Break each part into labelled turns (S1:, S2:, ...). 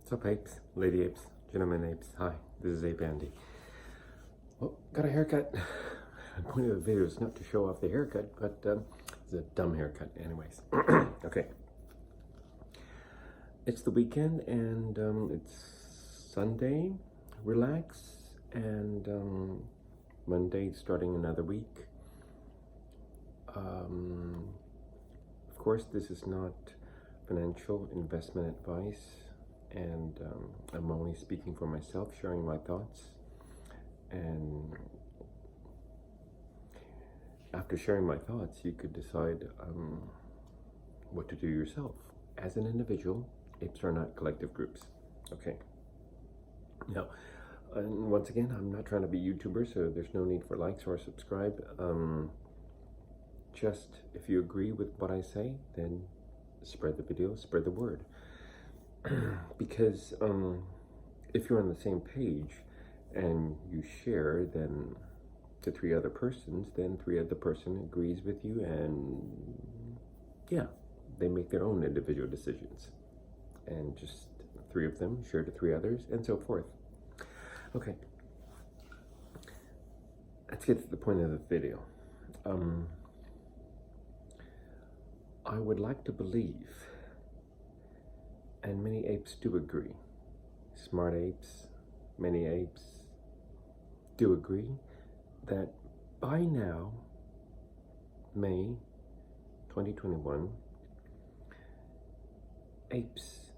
S1: What's up, apes, lady apes, gentlemen apes? Hi, this is Ape Andy. Well, got a haircut. The point of the video is not to show off the haircut, but it's a dumb haircut anyways. Okay. It's the weekend and it's Sunday, relax, and Monday starting another week. Of course, this is not financial investment advice, and I'm only speaking for myself, sharing my thoughts. And after sharing my thoughts, you could decide what to do yourself. As an individual, apes are not collective groups. Okay. Now, and once again, I'm not trying to be YouTuber, so there's no need for likes or subscribe. Just if you agree with what I say, then spread the video, spread the word. Because if you're on the same page and you share, then to three other persons, then three other person agrees with you, and yeah, they make their own individual decisions, and just three of them share to three others, and so forth. Okay, let's get to the point of the video. I would like to believe, and many apes do agree, smart apes, many apes do agree, that by now, May 2021, apes,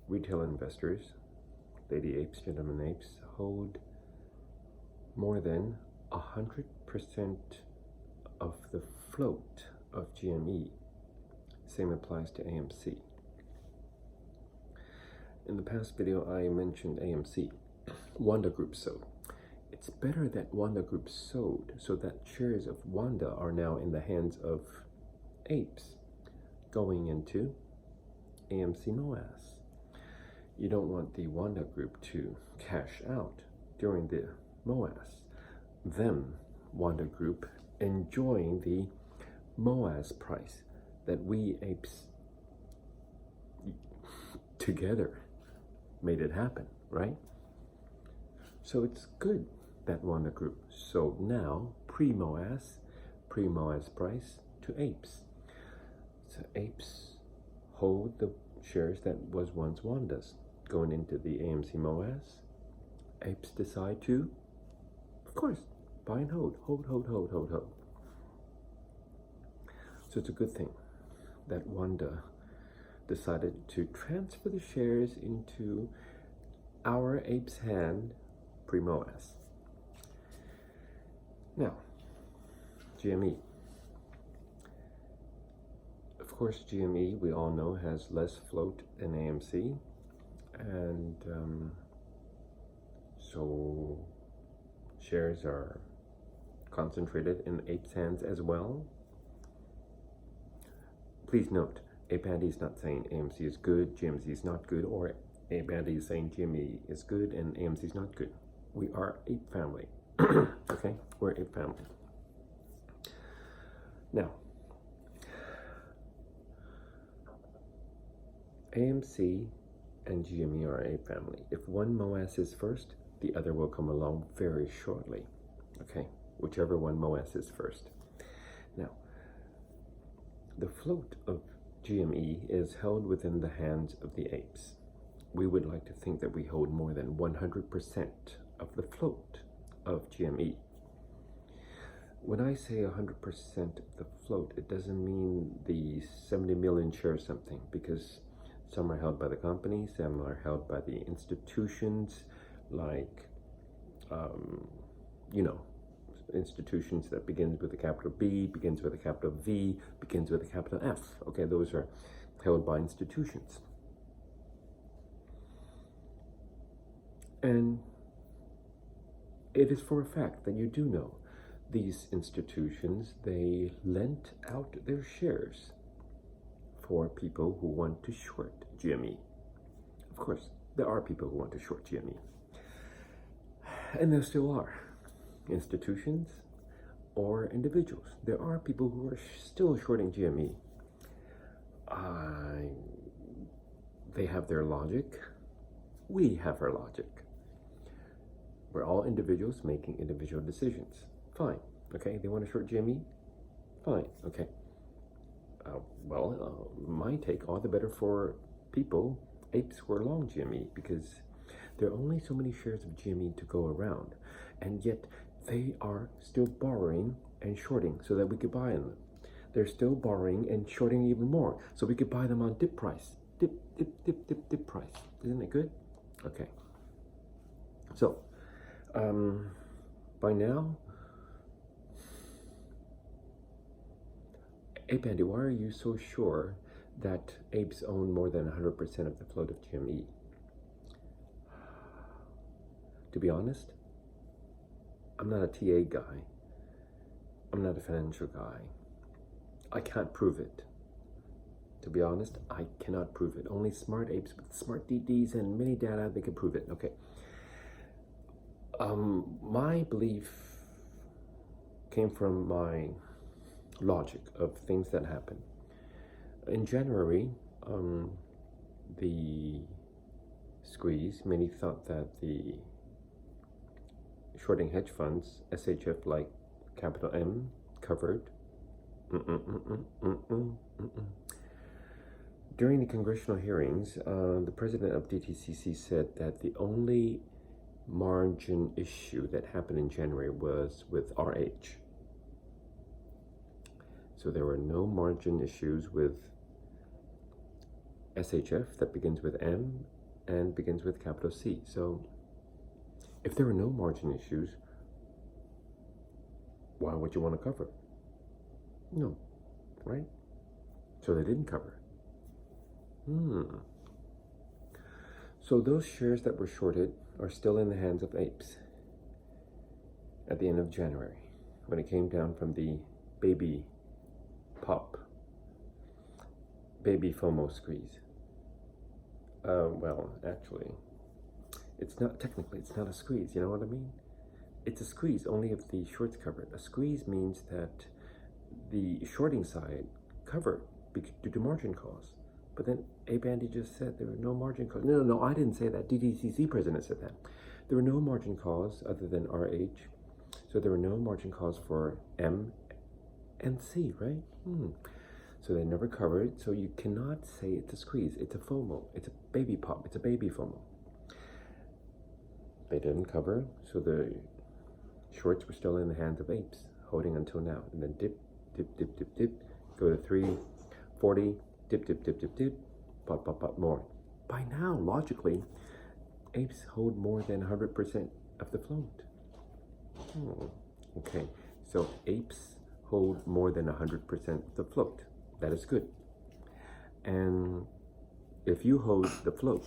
S1: retail investors, lady apes, gentlemen apes, hold more than 100% of the float of GME. Same applies to AMC. In the past video, I mentioned AMC. Wanda Group sold. It's better that Wanda Group sold, so that shares of Wanda are now in the hands of apes going into AMC MOAS. You don't want the Wanda Group to cash out during the MOAS. Them, Wanda Group, enjoying the MOAS price that we apes together made it happen, right? So it's good that Wanda Group sold now, pre-MOAS price to apes. So apes hold the shares that was once Wanda's. Going into the AMC MOAS, apes decide to, of course, buy and hold. So it's a good thing that Wanda decided to transfer the shares into our ape's hand pre-MOAS. Now, GME. Of course, GME, we all know, has less float than AMC, and so shares are concentrated in apes' hands as well. Please note, Ape Andy is not saying AMC is good, GMC is not good, or Ape Andy is saying GME is good and AMC is not good. We are ape family. Okay? We're ape family. Now, AMC and GME are ape family. If one MOAS is first, the other will come along very shortly. Okay? Whichever one MOAS is first. Now, the float of GME is held within the hands of the apes. We would like to think that we hold more than 100% of the float of GME. When I say 100% of the float, it doesn't mean the 70 million shares something, because some are held by the company, some are held by the institutions, like, institutions that begins with a capital B, begins with a capital V, begins with a capital F. Okay, those are held by institutions. And it is for a fact that you do know these institutions, they lent out their shares for people who want to short GME. Of course, there are people who want to short GME. And there still are. Institutions or individuals. There are people who are still shorting GME. They have their logic. We have our logic. We're all individuals making individual decisions. Fine. Okay, they want to short GME? Fine. Okay. My take, all the better for people, apes were long GME, because there are only so many shares of GME to go around, and yet they are still borrowing and shorting so that we could buy them. They're still borrowing and shorting even more, so we could buy them on dip price. Dip price. Isn't it good? Okay. So, by now, Ape Andy, why are you so sure that apes own more than 100% of the float of GME? To be honest, I'm not a TA guy. I'm not a financial guy. I can't prove it. To be honest, I cannot prove it. Only smart apes with smart DDs and mini data, they can prove it. Okay. My belief came from my logic of things that happen. In January, the squeeze, many thought that the shorting hedge funds, SHF like capital M, covered. During the congressional hearings, the president of DTCC said that the only margin issue that happened in January was with RH. So there were no margin issues with SHF that begins with M and begins with capital C. So if there were no margin issues, why would you want to cover? No, right? So they didn't cover. So those shares that were shorted are still in the hands of apes at the end of January, when it came down from the baby FOMO squeeze. Well, actually, it's not a squeeze, you know what I mean? It's a squeeze only if the shorts covered. A squeeze means that the shorting side covered due to margin calls. But then Ape Andy just said there were no margin calls. No, I didn't say that. DTCC president said that. There were no margin calls other than RH. So there were no margin calls for M and C, right? So they never covered. So you cannot say it's a squeeze. It's a FOMO. It's a baby pop. It's a baby FOMO. They didn't cover. So the shorts were still in the hands of apes, holding until now. And then dip, go to 340, dip, pop, more. By now, logically, apes hold more than 100% of the float. Okay, so apes hold more than 100% of the float. That is good. And if you hold the float,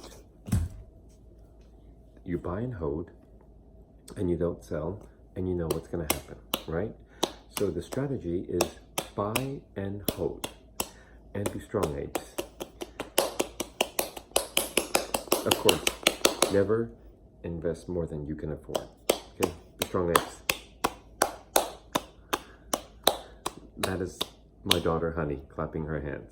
S1: you buy and hold, and you don't sell, and you know what's going to happen, right? So the strategy is buy and hold, and be strong apes. Of course, never invest more than you can afford. Okay, be strong apes. That is my daughter Honey clapping her hands.